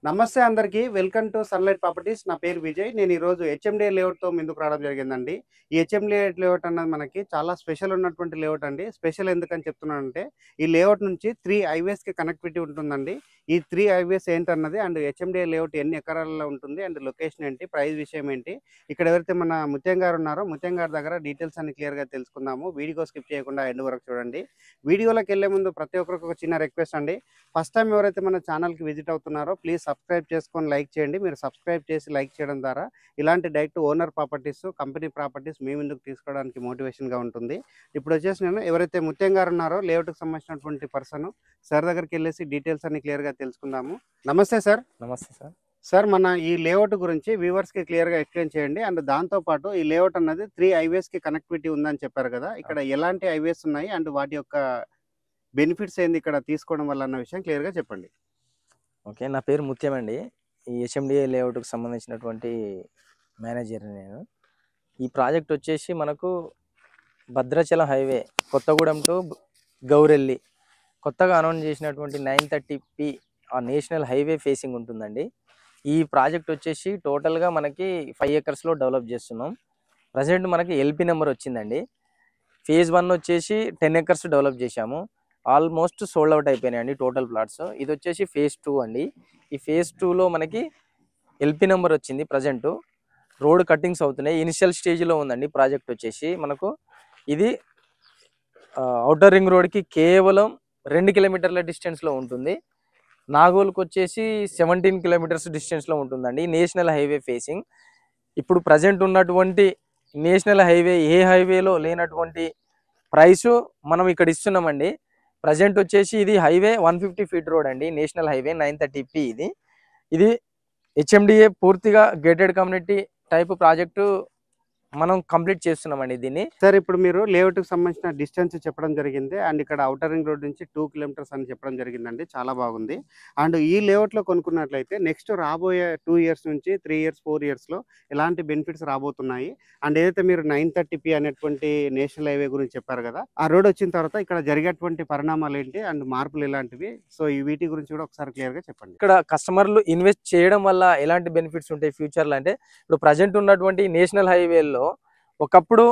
నమస్తే అందరికీ. Welcome to sunlight properties. నా పేరు విజయ్. నేను ఈరోజు హెచ్ఎండిఏ లేఅవుట్‌తో ముందుకు రావడం జరిగిందండి. ఈ హెచ్ఎండిఏ లేఅవుట్ అన్నది మనకి చాలా స్పెషల్ ఉన్నటువంటి లేఅవుట్ అండి. స్పెషల్ ఎందుకని చెప్తున్నానంటే, ఈ లేఅవుట్ నుంచి 3 హైవేస్‌కి కనెక్టివిటీ ఉంటుందండి. ఈ 3 హైవేస్ ఏంటన్నది అండ్ హెచ్ఎండిఏ లేఅవుట్ ఎన్ని ఎకరాలలో ఉంటుంది అండ్ లొకేషన్ ఏంటి, ప్రైస్ విషయం ఏంటి, ఇక్కడ ఎవరైతే మన ముత్యం గారు ఉన్నారో, ముత్యం గారి దగ్గర డీటెయిల్స్ అన్ని క్లియర్‌గా తెలుసుకుందాము. వీడియో స్కిప్ చేయకుండా ఎండ్ వరకు చూడండి. వీడియోలోకెళ్ళే ముందు ప్రతి ఒక్కరికి ఒక చిన్న రిక్వెస్ట్ అండి. ఫస్ట్ టైం ఎవరైతే మన ఛానల్‌కి విజిట్ అవుతున్నారో ప్లీజ్ సబ్స్క్రైబ్ చేసుకొని లైక్ చేయండి. మీరు సబ్స్క్రైబ్ చేసి లైక్ చేయడం ద్వారా ఇలాంటి direct owner properties, company properties మీ ముందుకు తీసుకోవడానికి మోటివేషన్‌గా ఉంటుంది. ఇప్పుడొచ్చేసి నేను ఎవరైతే ముత్యం గారు ఉన్నారో లేఅవుట్‌కి సంబంధించినటువంటి పర్సన్ సార్ దగ్గరికెళ్ళేసి డీటెయిల్స్ అన్ని క్లియర్‌గా తెలుసుకుందాము. నమస్తే సార్. నమస్తే సార్. సార్ మన ఈ లేఅవుట్ గురించి వ్యూవర్స్‌కి క్లియర్‌గా ఎక్స్‌ప్లెయిన్ చేయండి. అండ్ దాంతో పాటు ఈ లేఅవుట్ అన్నది 3 హైవేస్‌కి కనెక్టివిటీ ఉందని చెప్పారు కదా! ఇక్కడ ఎలాంటి హైవేస్ ఉన్నాయి అండ్ వాటి యొక్క బెనిఫిట్స్ ఏంది ఇక్కడ తీసుకోవడం వల్ల అన్న విషయం క్లియర్‌గా చెప్పండి. ఓకే. నా పేరు ముత్యం అండి. ఈ హెచ్ఎండిఏ లేఅవుట్‌కి సంబంధించినటువంటి మేనేజర్‌ని నేను. ఈ ప్రాజెక్ట్ వచ్చేసి మనకు భద్రాచలం హైవే కొత్తగూడెం టు గౌరెల్లి కొత్తగా అనౌన్స్ చేసినటువంటి 930 ఆ నేషనల్ హైవే ఫేసింగ్ ఉంటుందండి. ఈ ప్రాజెక్ట్ వచ్చేసి టోటల్‌గా మనకి 5 ఎకర్స్‌లో డెవలప్ చేస్తున్నాం. ప్రెజెంట్ మనకి ఎల్‌పీ నెంబర్ వచ్చిందండి. ఫేజ్ 1 వచ్చేసి 10 ఎకర్స్ డెవలప్ చేశాము. ఆల్మోస్ట్ సోల్డ్ అవుట్ అయిపోయినాయండి టోటల్ ప్లాట్స్. ఇది వచ్చేసి ఫేజ్ 2 అండి. ఈ ఫేజ్ 2లో మనకి ఎల్‌పీ నెంబర్ వచ్చింది ప్రజెంట్. రోడ్ కట్టింగ్స్ అవుతున్నాయి. ఇనిషియల్ స్టేజ్లో ఉందండి ప్రాజెక్ట్ వచ్చేసి మనకు. ఇది ఔటర్ రింగ్ రోడ్కి కేవలం 2 కిలోమీటర్ల డిస్టెన్స్లో ఉంటుంది. నాగోల్కి వచ్చేసి 17 కిలోమీటర్స్ డిస్టెన్స్లో ఉంటుందండి. National highway facing. ఇప్పుడు ప్రజెంట్ ఉన్నటువంటి నేషనల్ హైవే ఏ హైవేలో లేనటువంటి ప్రైసు మనం ఇక్కడ ఇస్తున్నామండి. ప్రజెంట్ వచ్చేసి ఇది హైవే 150 ఫీట్ రోడ్ అండి. నేషనల్ హైవే 930P ఇది. ఇది హెచ్ఎండిఏ పూర్తిగా గేటెడ్ కమ్యూనిటీ టైప్ ప్రాజెక్టు మనం కంప్లీట్ చేస్తున్నామండి దీన్ని. సార్ ఇప్పుడు మీరు లేఅవుట్‌కి సంబంధించిన డిస్టెన్స్ చెప్పడం జరిగింది. అండ్ ఇక్కడ ఔటర్ రింగ్ రోడ్ నుంచి 2 కిలోమీటర్స్ అని చెప్పడం జరిగిందండి. చాలా బాగుంది. అండ్ ఈ లేఅవుట్‌లో కొనుక్కున్నట్లయితే నెక్స్ట్ రాబోయే 2 ఇయర్స్ నుంచి 3 ఇయర్స్, 4 ఇయర్స్‌లో ఎలాంటి బెనిఫిట్స్ రాబోతున్నాయి? అండ్ ఏదైతే మీరు 930P అనేటువంటి నేషనల్ హైవే గురించి చెప్పారు కదా! ఆ రోడ్ వచ్చిన తర్వాత ఇక్కడ జరిగేటువంటి పరిణామాలు ఏంటి? అండ్ మార్పులు ఎలాంటివి? సో ఈ వీటి గురించి కూడా ఒకసారి క్లియర్‌గా చెప్పండి. ఇక్కడ కస్టమర్లు ఇన్వెస్ట్ చేయడం వల్ల ఎలాంటి బెనిఫిట్స్ ఉంటాయి ఫ్యూచర్లో అంటే, ఇప్పుడు ప్రజెంట్ ఉన్నటువంటి నేషనల్ హైవేల్లో ఒకప్పుడు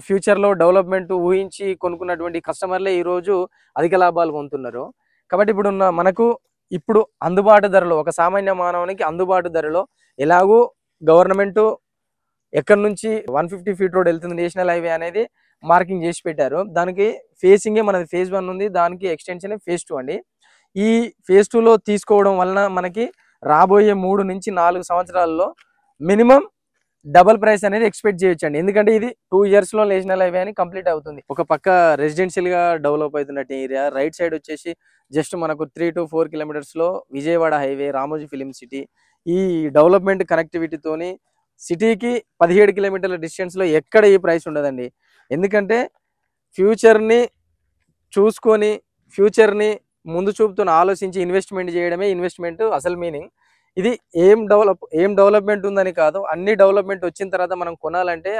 ఫ్యూచర్లో డెవలప్మెంట్ ఊహించి కొనుక్కున్నటువంటి కస్టమర్లే ఈరోజు అధిక లాభాలు పొందుతున్నారు. కాబట్టి మనకు ఇప్పుడు అందుబాటు ధరలో ఒక సామాన్య మానవునికి అందుబాటు ధరలో ఎలాగూ గవర్నమెంట్ ఎక్కడి నుంచి 150 ఫీట్ రోడ్ వెళ్తుంది నేషనల్ హైవే అనేది మార్కింగ్ చేసి పెట్టారు. దానికి ఫేసింగే మనది ఫేజ్ 1 ఉంది. దానికి ఎక్స్టెన్షన్ ఫేజ్ 2 అండి. ఈ ఫేజ్ 2లో తీసుకోవడం వలన మనకి రాబోయే 3 నుంచి 4 సంవత్సరాల్లో మినిమం డబల్ ప్రైస్ అనేది ఎక్స్పెక్ట్ చేయొచ్చండి. ఎందుకంటే ఇది 2 ఇయర్స్లో నేషనల్ హైవే అని కంప్లీట్ అవుతుంది. ఒక పక్క రెసిడెన్షియల్గా డెవలప్ అవుతున్నట్టు ఏరియా, రైట్ సైడ్ వచ్చేసి జస్ట్ మనకు 3 to 4 కిలోమీటర్స్లో Vijayawada highway, Ramoji film city. ఈ డెవలప్మెంట్ కనెక్టివిటీతోని సిటీకి 17 కిలోమీటర్ల డిస్టెన్స్లో ఎక్కడ ఈ ప్రైస్ ఉండదండి. ఎందుకంటే ఫ్యూచర్ని చూసుకొని ఫ్యూచర్ని ముందు చూపుతో ఆలోచించి ఇన్వెస్ట్మెంట్ చేయడమే ఇన్వెస్ట్మెంట్ అసలు మీనింగ్. ఇది ఏం డెవలప్మెంట్ ఉందని కాదు, అన్ని డెవలప్మెంట్ వచ్చిన తర్వాత మనం కొనాలంటే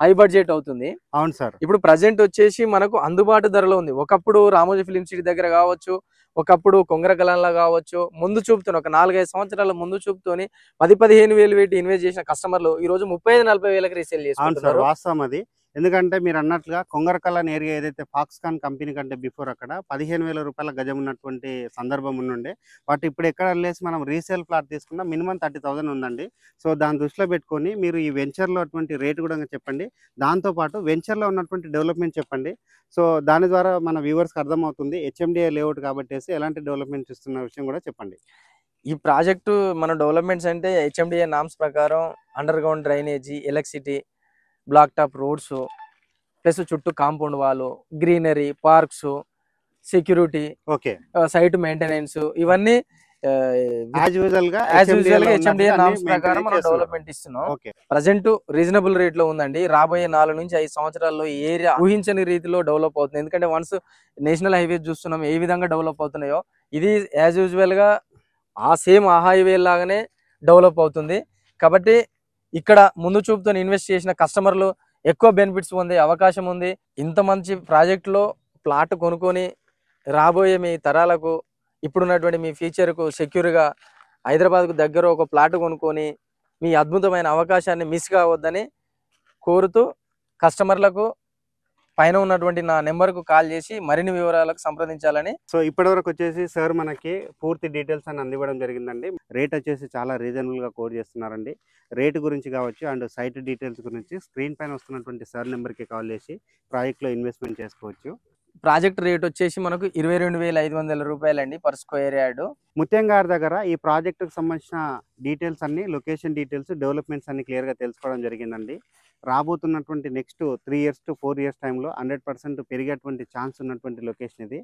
హై బడ్జెట్ అవుతుంది. అవును సార్. ఇప్పుడు ప్రజెంట్ వచ్చేసి మనకు అందుబాటు ధరలో ఉంది. ఒకప్పుడు రామోజీ ఫిలిం సిటీ దగ్గర కావచ్చు, ఒకప్పుడు కొంగరకలంలో కావచ్చు, ముందు చూపుతోని ఒక 4-5 సంవత్సరాల ముందు చూపుతోని 10-15 వేలు పెట్టి ఇన్వెస్ట్ చేసిన కస్టమర్లు ఈ రోజు 35-40 వేలకు రీసేల్ అవును సార్. చేసుకుంటున్నారు. వాస్తవం అది. ఎందుకంటే మీరు అన్నట్లుగా కొంగరకల్లాన్ ఏరియా ఏదైతే ఫాక్స్‌కాన్ కంపెనీ కంటే బిఫోర్ అక్కడ రూ. 15,000 గజం ఉన్నటువంటి సందర్భం ఉండుండే. బట్ ఇప్పుడు ఎక్కడ వెళ్ళేసి మనం రీసేల్ ప్లాట్ తీసుకున్నా మినిమమ్ 30,000 ఉందండి. సో దాన్ని దృష్టిలో పెట్టుకొని మీరు ఈ వెంచర్‌లో అటువంటి రేట్ కూడా చెప్పండి. దాంతో పాటు వెంచర్‌లో ఉన్నటువంటి డెవలప్‌మెంట్ చెప్పండి. సో దాని ద్వారా మన వ్యూవర్స్‌కి అర్థమవుతుంది. హెచ్ఎండిఏ లేఅవుట్ కాబట్టేసి ఎలాంటి డెవలప్‌మెంట్ ఇస్తున్న విషయం కూడా చెప్పండి. ఈ ప్రాజెక్టు మన డెవలప్మెంట్స్ అంటే హెచ్ఎండిఏ నామ్స్ ప్రకారం underground drainage, electricity, black top roads, plus చుట్టూ compound wall, greenery, parks, security, okay. Site maintenance, ఇవన్నీ యాజ్ యూజువల్‌గా హెచ్ఎండిఏ నామ్స్ ప్రకారం మనం డెవలప్మెంట్ ఇస్తున్నాం. ఓకే. ప్రజెంట్ రీజనబుల్ రేట్ లో ఉందండి. రాబోయే 4 నుంచి 5 సంవత్సరాల్లో ఈ ఏరియా ఊహించని రీతిలో డెవలప్ అవుతుంది. ఎందుకంటే వన్స్ నేషనల్ హైవేస్ చూస్తున్నాం ఏ విధంగా డెవలప్ అవుతున్నాయో, ఇది యాజ్ యూజువల్ గా ఆ హైవే లాగానే డెవలప్ అవుతుంది. కాబట్టి ఇక్కడ ముందు చూపుతో ఇన్వెస్ట్ చేసిన కస్టమర్లు ఎక్కువ బెనిఫిట్స్ పొందే అవకాశం ఉంది. ఇంత మంచి ప్రాజెక్టులో ప్లాట్ కొనుక్కొని రాబోయే మీ తరాలకు ఇప్పుడున్నటువంటి మీ ఫ్యూచర్కు సెక్యూర్గా హైదరాబాద్కు దగ్గర ఒక ప్లాట్ కొనుక్కొని మీ అద్భుతమైన అవకాశాన్ని మిస్ కావద్దని కోరుతూ కస్టమర్లకు పైన ఉన్నటువంటి నా నెంబర్కు కాల్ చేసి మరిన్ని వివరాలకు సంప్రదించాలని. సో ఇప్పటివరకు వచ్చేసి సార్ మనకి పూర్తి డీటెయిల్స్ అని అందివ్వడం జరిగిందండి. రేట్ వచ్చేసి చాలా రీజనబుల్గా కోట్ చేస్తున్నారండి. రేటు గురించి కావచ్చు అండ్ సైట్ డీటెయిల్స్ గురించి స్క్రీన్ పైన వస్తున్నటువంటి సార్ నెంబర్కి కాల్ చేసి ప్రాజెక్ట్లో ఇన్వెస్ట్మెంట్ చేసుకోవచ్చు. ప్రాజెక్ట్ రేట్ వచ్చేసి మనకు 22,500 రూపాయలండి పర్ స్క్వేర్ యార్డ్. ముత్యం గారి దగ్గర ఈ ప్రాజెక్టుకు సంబంధించిన డీటెయిల్స్ అన్ని, లొకేషన్ డీటెయిల్స్, డెవలప్మెంట్స్ అన్ని క్లియర్గా తెలుసుకోవడం జరిగిందండి. రాబోతున్నటువంటి నెక్స్ట్ 3 years to 4 years టైంలో 100% పెరిగేటువంటి ఛాన్స్ ఉన్నటువంటి లొకేషన్ ఇది.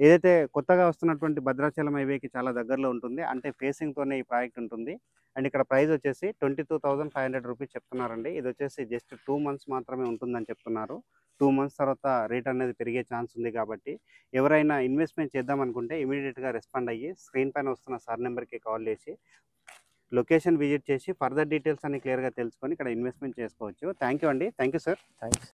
ఏదైతే కొత్తగా వస్తున్నటువంటి భద్రాచలం హైవేకి చాలా దగ్గరలో ఉంటుంది, అంటే ఫేసింగ్తోనే ఈ ప్రాజెక్ట్ ఉంటుంది. అండ్ ఇక్కడ ప్రైస్ వచ్చేసి 22,500 రూపీస్ చెప్తున్నారండి. ఇది వచ్చేసి జస్ట్ 2 months మాత్రమే ఉంటుందని చెప్తున్నారు. 2 months తర్వాత రేట్ అనేది పెరిగే ఛాన్స్ ఉంది. కాబట్టి ఎవరైనా ఇన్వెస్ట్మెంట్ చేద్దాం అనుకుంటే ఇమీడియట్గా రెస్పాండ్ అయ్యి స్క్రీన్ పైన వస్తున్న సార్ నెంబర్కి కాల్ చేసి లొకేషన్ విజిట్ చేసి ఫర్దర్ డీటెయిల్స్ అన్ని క్లియర్గా తెలుసుకొని ఇక్కడ ఇన్వెస్ట్మెంట్ చేసుకోవచ్చు. థ్యాంక్ యూ అండి. Thank you sir. థ్యాంక్స్.